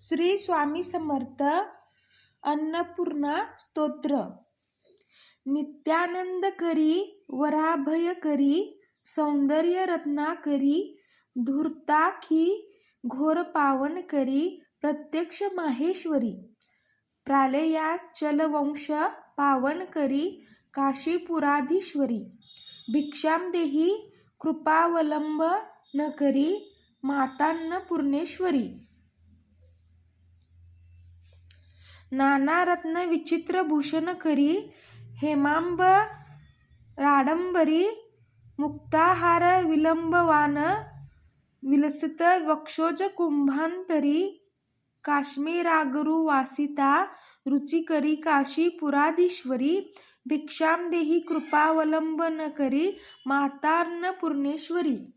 श्री स्वामी समर्थ अन्नपूर्णा स्तोत्र. नित्यानंद करी वराभय करी सौंदर्य रत्ना करी धूर्ताखी घोर पावन करी प्रत्यक्ष माहेश्वरी. प्रालयाचल वंश पावन करी काशीपुराधीश्वरी. भिक्षाम देही कृपावलंब न करी मातान्नपूर्णेश्वरी. नाना रत्न विचित्र भूषण करी हेमांब राडंबरी. मुक्ताहार विलंबवान विलसित वक्षोज कुंभांतरी. काश्मीरागरू वासिता रुचिकरी काशीपुराधीश्वरी. भिक्षाम देही कृपावलंबन करी मातान्नपूर्णेश्वरी.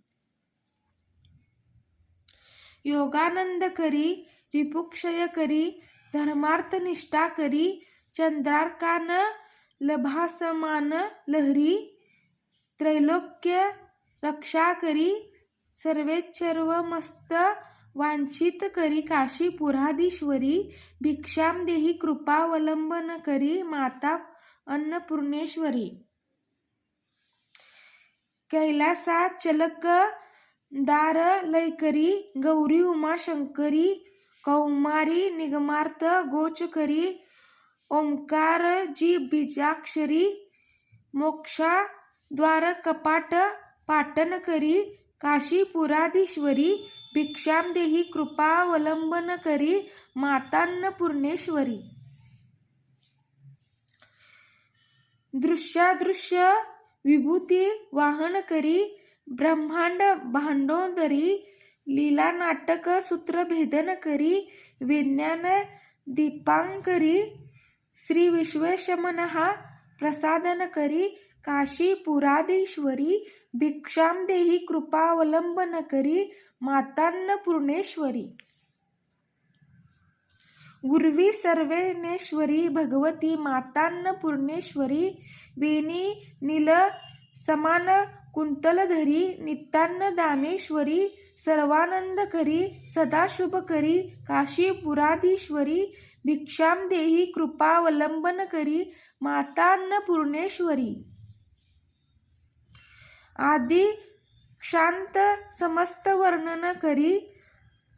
योगानंद करी रिपुक्षय करी धर्मार्थ निष्ठा करी चंद्रार्कान लभासमान लहरी. त्रैलोक्य रक्षा करी सर्वेच्चर्व मस्त वांछित करी काशीपुराधीश्वरी. भिक्षाम देही कृपावलंबन करी माता अन्नपूर्णेश्वरी. कैलासा चलक दार लय करी गौरी उमा शंकरी. कौमारी निगमार्थ गोच करी ओंकार जी बीजाक्षरी. मोक्षा द्वार कपाट पाटन करी काशीपुराधीश्वरी. भिक्षाम देही कृपावलंबन करी मातान्नपूर्णेश्वरी. दृश्यादृश्य विभूती वाहन करी ब्रह्मांड भांडोदरी. लीला नाटक सूत्र भेदन करी विज्ञान दीपांकरी. श्री विश्वेशमनहा प्रसादन करी काशीपुराधीश्वरी. भिक्षाम देही कृपावलंबन करी मातान्नपूर्णेश्वरी. उर्वी सर्वेनेश्वरी भगवती मातान्नपूर्णेश्वरी. वेणी नील समान कुंतलधरी. नित्यान्न दानेश्वरी. सर्वानंद करी सदा शुभ करी काशीपुराधीश्वरी. भिक्षाम देही कृपावलंबन करी मातान्नपूर्णेश्वरी. आदि क्षांत समस्त वर्णन करी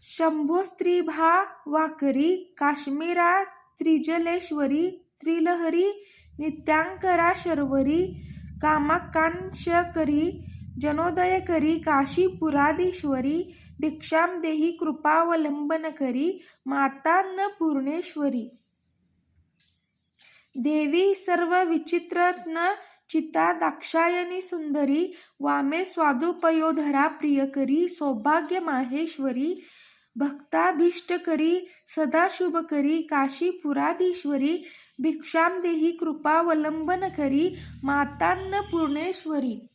शंभो स्त्री वाकरी. काश्मीरा त्रिजलेश्वरी. त्रिलहरी नित्यांकरा शर्वरी. कामाकांक्ष करी जनोदय करी काशीपुराधीश्वरी. भिक्षाम देही कृपावलंबन करी मातान्नपूर्णेश्वरी. देवी सर्व विचित्रत्न चिता दाक्षायणी सुंदरी. वामे स्वादुपयोधरा प्रियकरी सौभाग्य माहेश्वरी. भक्ताभीष्ट करी सदा शुभ करी काशीपुराधीश्वरी. भिक्षाम देही कृपावलंबन करी मातान्नपूर्णेश्वरी.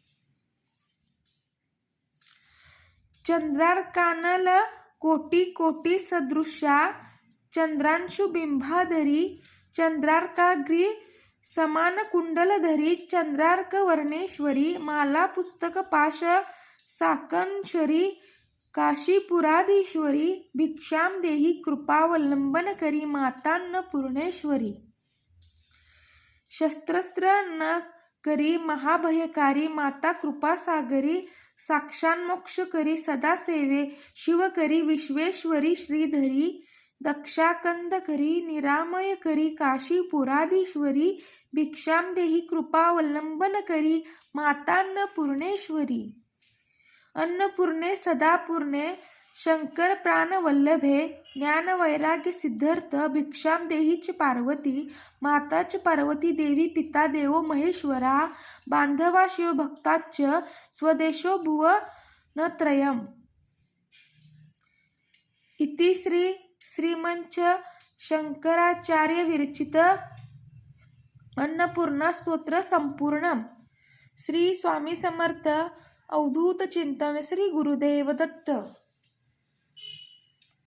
चंद्रार्कानल कोटी कोटी सदृशा चंद्रांशु बिंबाधरी. चंद्रार्काग्री समान कुंडलधरी. चंद्रार्क वर्णेश्वरी. माला पुस्तक पाश साकंशरी काशीपुराधीश्वरी. भिक्षाम देही कृपावलंबन करी मातान्नपूर्णेश्वरी. शस्त्रस्त्र न करी महाभयकारी माता कृपासागरी. साक्षान्मोक्ष करी सदा सेवे शिव करी विश्वेश्वरी श्रीधरी. दक्षाकंद करी निरामय करी काशीपुराधीश्वरी. भिक्षाम देही कृपावलंबन करी मातान्नपूर्णेश्वरी. अन्नपूर्णे सदापूर्णे शंकर प्राणवल्लभे. ज्ञान वैराग्य सिद्धार्थ भिक्षाम देहीच पार्वती. माताच पार्वती देवी पिता देवो महेश्वरा. बांधवा शिव भक्ताच स्वदेशो भुवनत्रयम्. इति श्री श्रीमंच शंकराचार्य विरचित अन्नपूर्णा स्तोत्र संपूर्णम. श्री स्वामी समर्थ अवधूत चिंतन श्री गुरुदेव दत्त.